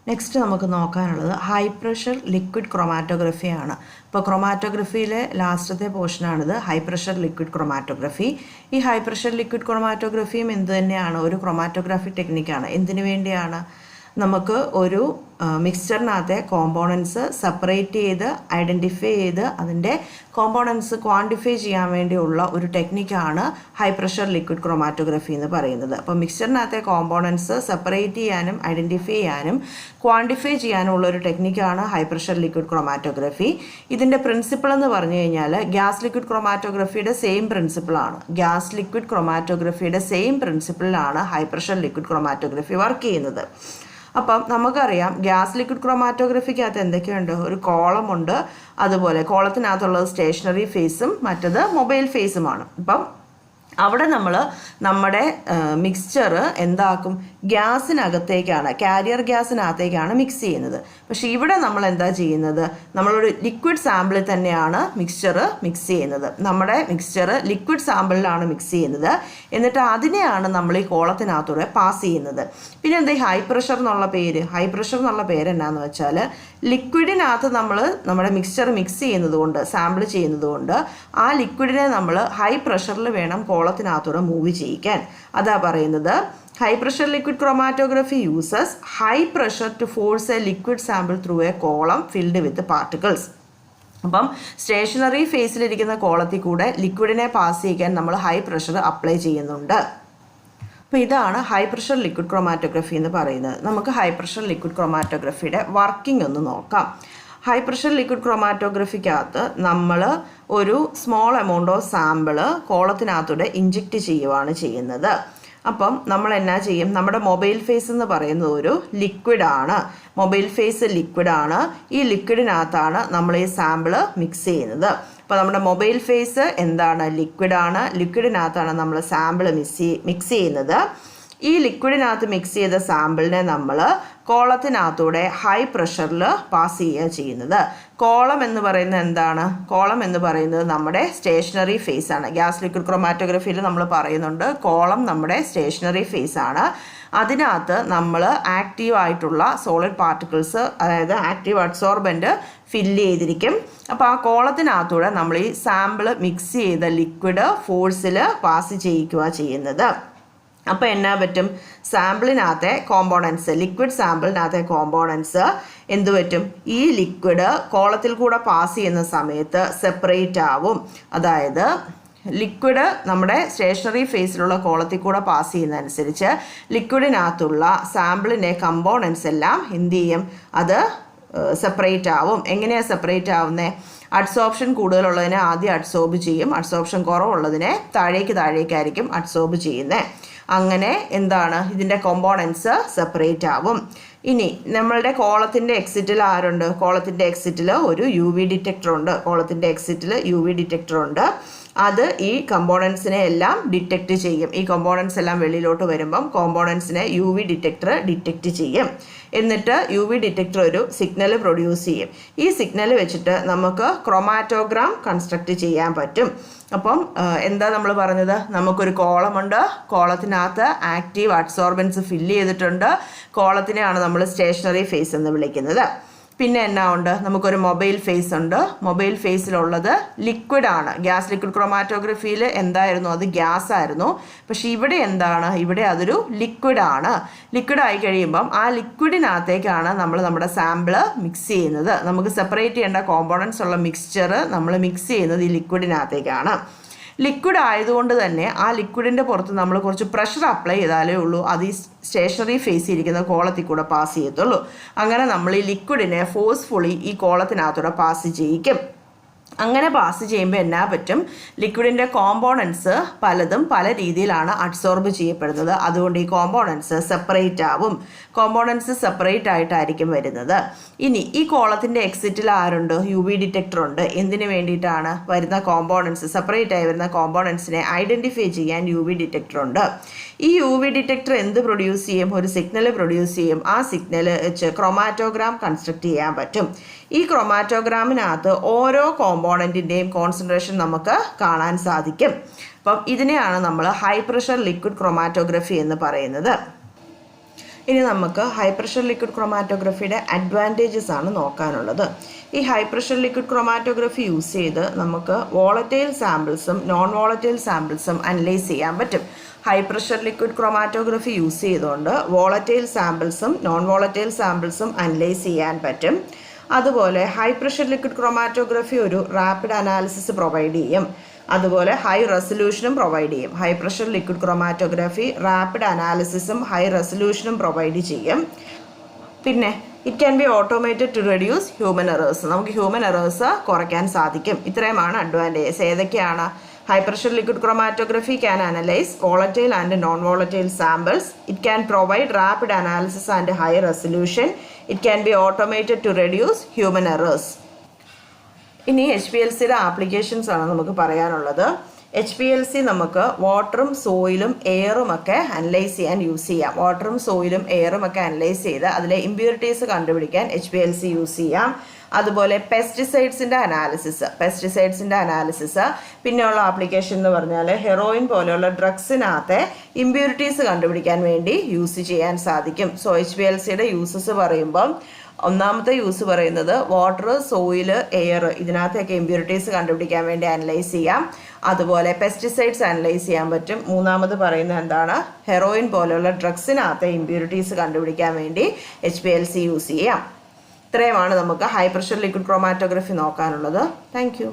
Next നമുക്ക് നോക്കാനുള്ളത് high pressure liquid ക്രൊമാറ്റോഗ്രഫിയാണ്. ഇപ്പോൾ ക്രൊമാറ്റോഗ്രഫിയിലെ ലാസ്റ്റത്തെ പോർഷനാണിത്, ഹൈ പ്രഷർ ലിക്വിഡ് ക്രൊമാറ്റോഗ്രഫി. ഈ ഹൈ പ്രഷർ ലിക്വിഡ് ക്രൊമാറ്റോഗ്രഫിയും എന്ത് തന്നെയാണ്, ഒരു ക്രൊമാറ്റോഗ്രാഫി ടെക്നിക്കാണ്. എന്തിനു വേണ്ടിയാണ്? നമുക്ക് ഒരു മിക്സ്ചറിനകത്തെ കോമ്പോണൻസ് സെപ്പറേറ്റ് ചെയ്ത് ഐഡൻറ്റിഫൈ ചെയ്ത് അതിൻ്റെ കോമ്പോണൻസ് ക്വാണ്ടിഫൈ ചെയ്യാൻ വേണ്ടിയുള്ള ഒരു ടെക്നിക്കാണ് ഹൈ പ്രഷർ ലിക്വിഡ് ക്രൊമാറ്റോഗ്രഫി എന്ന് പറയുന്നത്. അപ്പോൾ മിക്സ്ചറിനകത്തെ കോമ്പോണൻസ് സെപ്പറേറ്റ് ചെയ്യാനും ഐഡൻറ്റിഫൈ ചെയ്യാനും ക്വാണ്ടിഫൈ ചെയ്യാനുള്ള ഒരു ടെക്നിക്കാണ് ഹൈ പ്രഷർ ലിക്വിഡ് ക്രൊമാറ്റോഗ്രഫി. ഇതിൻ്റെ പ്രിൻസിപ്പിൾ എന്ന് പറഞ്ഞു കഴിഞ്ഞാൽ ഗ്യാസ് ലിക്വിഡ് ക്രൊമാറ്റോഗ്രഫിയുടെ സെയിം പ്രിൻസിപ്പിളാണ്. ഗ്യാസ് ലിക്വിഡ് ക്രൊമാറ്റോഗ്രഫിയുടെ സെയിം പ്രിൻസിപ്പിളിലാണ് high pressure liquid chromatography work ചെയ്യുന്നത്. അപ്പം നമുക്കറിയാം ഗ്യാസ് ലിക്വിഡ് ക്രൊമാറ്റോഗ്രഫിക്കകത്ത് എന്തൊക്കെയുണ്ട്, ഒരു കോളമുണ്ട്, അതുപോലെ കോളത്തിനകത്തുള്ളത് സ്റ്റേഷനറി ഫേസും മറ്റത് മൊബൈൽ ഫേസുമാണ്. അപ്പം അവിടെ നമ്മൾ നമ്മുടെ മിക്സ്ചർ എന്താക്കും, ഗ്യാസിനകത്തേക്കാണ്, കാരിയർ ഗ്യാസിനകത്തേക്കാണ് മിക്സ് ചെയ്യുന്നത്. പക്ഷേ ഇവിടെ നമ്മൾ എന്താ ചെയ്യുന്നത്, നമ്മളൊരു ലിക്വിഡ് സാമ്പിളിൽ തന്നെയാണ് മിക്സ്ചർ മിക്സ് ചെയ്യുന്നത്. നമ്മുടെ മിക്സ്ചർ ലിക്വിഡ് സാമ്പിളിലാണ് മിക്സ് ചെയ്യുന്നത്, എന്നിട്ട് അതിനെയാണ് നമ്മൾ ഈ കോളത്തിനകത്തൂടെ പാസ് ചെയ്യുന്നത്. പിന്നെ എന്താ ഈ ഹൈ പ്രഷർ എന്നുള്ള പേര്? ഹൈ പ്രഷർ എന്നുള്ള പേര് എന്നാന്ന് വെച്ചാൽ ലിക്വിഡിനകത്ത് നമ്മൾ നമ്മുടെ മിക്സ്ചർ മിക്സ് ചെയ്യുന്നത് കൊണ്ട്, സാമ്പിൾ ചെയ്യുന്നത് കൊണ്ട് ആ ലിക്വിഡിനെ നമ്മൾ ഹൈ പ്രഷറിൽ വേണം കോളത്തിനകത്തൂടെ മൂവ് ചെയ്യിക്കാൻ. അതാ പറയുന്നത് high pressure liquid chromatography uses high pressure to force a liquid sample through a column filled with particles. അപ്പം സ്റ്റേഷനറി ഫേസിലിരിക്കുന്ന കോളത്തിൽ കൂടെ ലിക്വിഡിനെ പാസ് ചെയ്യിക്കാൻ നമ്മൾ ഹൈ പ്രഷർ അപ്ലൈ ചെയ്യുന്നുണ്ട്. അപ്പോൾ ഇതാണ് ഹൈ പ്രഷർ ലിക്വിഡ് ക്രൊമാറ്റോഗ്രഫി എന്ന് പറയുന്നത്. നമുക്ക് ഹൈ പ്രഷർ ലിക്വിഡ് ക്രൊമാറ്റോഗ്രഫിയുടെ വർക്കിംഗ് ഒന്ന് നോക്കാം. ഹൈ പ്രഷർ ലിക്വിഡ് ക്രൊമാറ്റോഗ്രഫിക്കകത്ത് നമ്മൾ ഒരു സ്മോൾ എമൗണ്ട് ഓഫ് സാമ്പിള് കോളത്തിനകത്തൂടെ ഇഞ്ചെക്റ്റ് ചെയ്യുകയാണ് ചെയ്യുന്നത്. അപ്പം നമ്മൾ എന്നാ ചെയ്യും, നമ്മുടെ മൊബൈൽ ഫേസ് എന്ന് പറയുന്നത് ഒരു ലിക്വിഡാണ്. Mobile face ലിക്വിഡാണ്. ഈ ലിക്വിഡിനകത്താണ് നമ്മൾ ഈ സാമ്പിള് മിക്സ് ചെയ്യുന്നത്. അപ്പോൾ നമ്മുടെ മൊബൈൽ ഫേസ് എന്താണ്, ലിക്വിഡാണ്. ലിക്വിഡിനകത്താണ് നമ്മൾ സാമ്പിൾ മിക്സ് ചെയ്യുന്നത്. ഈ ലിക്വിഡിനകത്ത് മിക്സ് ചെയ്ത സാമ്പിളിനെ നമ്മൾ കോളത്തിനകത്തൂടെ ഹൈ പ്രഷറിൽ പാസ് ചെയ്യുക ചെയ്യുന്നത്. കോളം എന്ന് പറയുന്നത് എന്താണ്? കോളം എന്ന് പറയുന്നത് നമ്മുടെ സ്റ്റേഷനറി ഫേസ് ആണ്. ഗ്യാസ് ലിക്വിഡ് ക്രൊമാറ്റോഗ്രഫിയിൽ നമ്മൾ പറയുന്നുണ്ട് കോളം നമ്മുടെ സ്റ്റേഷനറി ഫേസ് ആണ്. അതിനകത്ത് നമ്മൾ ആക്റ്റീവ് ആയിട്ടുള്ള സോളിഡ് പാർട്ടിക്കിൾസ്, അതായത് ആക്റ്റീവ് അഡ്സോർബൻറ്റ് ഫില്ല് ചെയ്തിരിക്കും. അപ്പോൾ ആ കോളത്തിനകത്തൂടെ നമ്മൾ ഈ സാമ്പിൾ മിക്സ് ചെയ്ത ലിക്വിഡ് ഫോഴ്സിൽ പാസ് ചെയ്യിക്കുക ചെയ്യുന്നത്. അപ്പോൾ എന്നാ പറ്റും, സാമ്പിളിനകത്തെ കോമ്പോണൻസ്, ലിക്വിഡ് സാമ്പിളിനകത്തെ കോമ്പോണൻസ് എന്ത് പറ്റും, ഈ ലിക്വിഡ് കോളത്തിൽ കൂടെ പാസ് ചെയ്യുന്ന സമയത്ത് സെപ്പറേറ്റ് ആവും. അതായത് ലിക്വിഡ് നമ്മുടെ സ്റ്റേഷനറി ഫേസിലുള്ള കോളത്തിൽ കൂടെ പാസ് ചെയ്യുന്നതനുസരിച്ച് ലിക്വിഡിനകത്തുള്ള സാമ്പിളിൻ്റെ കമ്പോണൻസ് എല്ലാം എന്ത് ചെയ്യും, അത് സെപ്പറേറ്റ് ആവും. എങ്ങനെയാണ് സെപ്പറേറ്റ് ആവുന്നത്? അഡ്സോർപ്ഷൻ കൂടുതലുള്ളതിനെ ആദ്യം അഡ്സോർബ് ചെയ്യും, അഡ്സോർപ്ഷൻ കുറവുള്ളതിനെ താഴേക്കായിരിക്കും അഡ്സോർബ് ചെയ്യുന്നത്. അങ്ങനെ എന്താണ്, ഇതിൻ്റെ കോമ്പോണൻസ് സെപ്പറേറ്റ് ആവും. ഇനി നമ്മളുടെ കോളത്തിൻ്റെ എക്സിറ്റിൽ ആരുണ്ട്? കോളത്തിൻ്റെ എക്സിറ്റിൽ ഒരു UV ഡിറ്റക്ടർ ഉണ്ട്. കോളത്തിൻ്റെ എക്സിറ്റിൽ UV ഡിറ്റക്ടർ ഉണ്ട്. അത് ഈ കമ്പോണൻസിനെ എല്ലാം ഡിറ്റക്റ്റ് ചെയ്യും. ഈ കോമ്പോണൻസ് എല്ലാം വെളിയിലോട്ട് വരുമ്പം കോമ്പോണൻസിനെ UV ഡിറ്റക്ടർ ഡിറ്റക്റ്റ് ചെയ്യും. എന്നിട്ട് UV ഡിറ്റക്ടർ ഒരു സിഗ്നൽ പ്രൊഡ്യൂസ് ചെയ്യും. ഈ സിഗ്നൽ വെച്ചിട്ട് നമുക്ക് ക്രൊമാറ്റോഗ്രാം കൺസ്ട്രക്റ്റ് ചെയ്യാൻ പറ്റും. അപ്പം എന്താ നമ്മൾ പറഞ്ഞത്, നമുക്കൊരു കോളമുണ്ട്, കോളത്തിനകത്ത് ആക്റ്റീവ് അഡ്സോർബൻസ് ഫില്ല് ചെയ്തിട്ടുണ്ട്. കോളത്തിനെയാണ് നമ്മൾ സ്റ്റേഷനറി ഫേസ് എന്ന് വിളിക്കുന്നത്. പിന്നെ എന്നാ ഉണ്ട്, നമുക്കൊരു മൊബൈൽ ഫേസ് ഉണ്ട്. മൊബൈൽ ഫേസിലുള്ളത് ലിക്വിഡാണ്. ഗ്യാസ് ലിക്വിഡ് ക്രൊമാറ്റോഗ്രഫിയിൽ എന്തായിരുന്നു, അത് ഗ്യാസ് ആയിരുന്നു. പക്ഷെ ഇവിടെ എന്താണ്, ഇവിടെ അതൊരു ലിക്വിഡാണ്. ലിക്വിഡായി കഴിയുമ്പം ആ ലിക്വിഡിനകത്തേക്കാണ് നമ്മൾ നമ്മുടെ സാമ്പിള് മിക്സ് ചെയ്യുന്നത്. നമുക്ക് സെപ്പറേറ്റ് ചെയ്യേണ്ട കോമ്പോണൻസ് ഉള്ള മിക്സ്ചർ നമ്മൾ മിക്സ് ചെയ്യുന്നത് ഈ ലിക്വിഡിനകത്തേക്കാണ്. ലിക്വിഡ് ആയതുകൊണ്ട് തന്നെ ആ ലിക്വിഡിൻ്റെ പുറത്ത് നമ്മൾ കുറച്ച് പ്രഷർ അപ്ലൈ ചെയ്താലേ ഉള്ളൂ അത് ഈ സ്റ്റേഷനറി ഫേസിൽ ഇരിക്കുന്ന കോളത്തിൽ കൂടെ പാസ് ചെയ്യത്തുള്ളൂ. അങ്ങനെ നമ്മൾ ഈ ലിക്വിഡിനെ ഫോഴ്സ്ഫുള്ളി ഈ കോളത്തിനകത്തൂടെ പാസ് ചെയ്യിക്കും. അങ്ങനെ പാസ് ചെയ്യുമ്പോൾ എന്നാ പറ്റും, ലിക്വിഡിൻ്റെ കോമ്പോണൻസ് പലതും പല രീതിയിലാണ് അഡ്സോർബ് ചെയ്യപ്പെടുന്നത്. അതുകൊണ്ട് ഈ കോമ്പോണൻസ് സെപ്പറേറ്റ് ആവും. കോമ്പോണൻസ് സെപ്പറേറ്റ് ആയിട്ടായിരിക്കും വരുന്നത്. ഇനി ഈ കോളത്തിൻ്റെ എക്സിറ്റിൽ ആരുണ്ട്? UV ഡിറ്റക്ടർ ഉണ്ട്. എന്തിനു വേണ്ടിയിട്ടാണ്? വരുന്ന കോമ്പോണൻസ്, സെപ്പറേറ്റ് ആയി വരുന്ന കോമ്പോണൻസിനെ ഐഡൻറ്റിഫൈ ചെയ്യാൻ UV ഡിറ്റക്ടർ ഉണ്ട്. ഈ UV ഡിറ്റക്ടർ എന്ത് പ്രൊഡ്യൂസ് ചെയ്യും? ഒരു സിഗ്നൽ പ്രൊഡ്യൂസ് ചെയ്യും. ആ സിഗ്നൽ വെച്ച് ക്രൊമാറ്റോഗ്രാം കൺസ്ട്രക്റ്റ് ചെയ്യാൻ പറ്റും. ഈ ക്രൊമാറ്റോഗ്രാമിനകത്ത് ഓരോ കോമ്പോണൻറ്റിൻ്റെയും കോൺസെൻട്രേഷൻ നമുക്ക് കാണാൻ സാധിക്കും. അപ്പം ഇതിനെയാണ് നമ്മൾ ഹൈ പ്രഷർ ലിക്വിഡ് ക്രൊമാറ്റോഗ്രഫി എന്ന് പറയുന്നത്. ഇനി നമുക്ക് ഹൈ പ്രഷർ ലിക്വിഡ് ക്രൊമാറ്റോഗ്രഫിയുടെ അഡ്വാൻറ്റേജസ് ആണ് നോക്കാനുള്ളത്. ഈ high pressure liquid chromatography use ചെയ്ത് നമുക്ക് വോളറ്റൈൽ സാമ്പിൾസും നോൺ വോളറ്റൈൽ സാമ്പിൾസും അനലൈസ് ചെയ്യാൻ പറ്റും. High pressure liquid chromatography use ചെയ്തുകൊണ്ട് വോളറ്റൈൽ സാമ്പിൾസും നോൺ വോളറ്റൈൽ സാമ്പിൾസും അനലൈസ് ചെയ്യാൻ പറ്റും. അതുപോലെ ഹൈ പ്രഷർ ലിക്വിഡ് ക്രൊമാറ്റോഗ്രഫി ഒരു റാപ്പിഡ് അനാലിസിസ് പ്രൊവൈഡ് ചെയ്യും. അതുപോലെ ഹൈ റെസൊല്യൂഷനും പ്രൊവൈഡ് ചെയ്യും. High pressure liquid chromatography rapid അനാലിസിസും ഹൈ റെസൊല്യൂഷനും പ്രൊവൈഡ് ചെയ്യും. പിന്നെ it can B automated to reduce human errors. നമുക്ക് ഹ്യൂമൻ എറേഴ്സ് കുറയ്ക്കാൻ സാധിക്കും. ഇത്രയുമാണ് അഡ്വാൻറ്റേജസ്. ഏതൊക്കെയാണ്? High pressure liquid chromatography can analyse volatile and non-volatile samples. It can provide rapid analysis and high resolution. It can be automated to reduce human errors. ഇനി HPLCയുടെ applications ആണ് നമുക്ക് പറയാനുള്ളത്. HPLC നമുക്ക് വാട്ടറും സോയിലും എയറും ഒക്കെ അനലൈസ് ചെയ്യാൻ യൂസ് ചെയ്യാം. വാട്ടറും സോയിലും എയറും ഒക്കെ അനലൈസ് ചെയ്ത് അതിലെ ഇമ്പ്യൂരിറ്റീസ് കണ്ടുപിടിക്കാൻ HPLC യൂസ് ചെയ്യാം. അതുപോലെ പെസ്റ്റിസൈഡ്സിൻ്റെ അനാലിസിസ് പിന്നെയുള്ള ആപ്ലിക്കേഷൻ എന്ന് പറഞ്ഞാൽ ഹെറോയിൻ പോലെയുള്ള ഡ്രഗ്സിനകത്തെ ഇമ്പ്യൂരിറ്റീസ് കണ്ടുപിടിക്കാൻ വേണ്ടി യൂസ് ചെയ്യാൻ സാധിക്കും. സോ HPLCയുടെ യൂസസ് പറയുമ്പം ഒന്നാമത്തെ യൂസ് പറയുന്നത് വാട്ടർ, സോയിൽ, എയർ ഇതിനകത്തൊക്കെ ഇമ്പ്യൂരിറ്റീസ് കണ്ടുപിടിക്കാൻ വേണ്ടി അനലൈസ് ചെയ്യാം. അതുപോലെ പെസ്റ്റിസൈഡ്സ് അനലൈസ് ചെയ്യാൻ പറ്റും. മൂന്നാമത് പറയുന്നത് എന്താണ്? ഹെറോയിൻ പോലെയുള്ള ഡ്രഗ്സിനകത്തെ ഇമ്പ്യൂരിറ്റീസ് കണ്ടുപിടിക്കാൻ വേണ്ടി HPLC യൂസ് ചെയ്യാം. ഇത്രയുമാണ് നമുക്ക് ഹൈ പ്രഷർ ലിക്വിഡ് ക്രൊമാറ്റോഗ്രഫി നോക്കാനുള്ളത്. Thank U.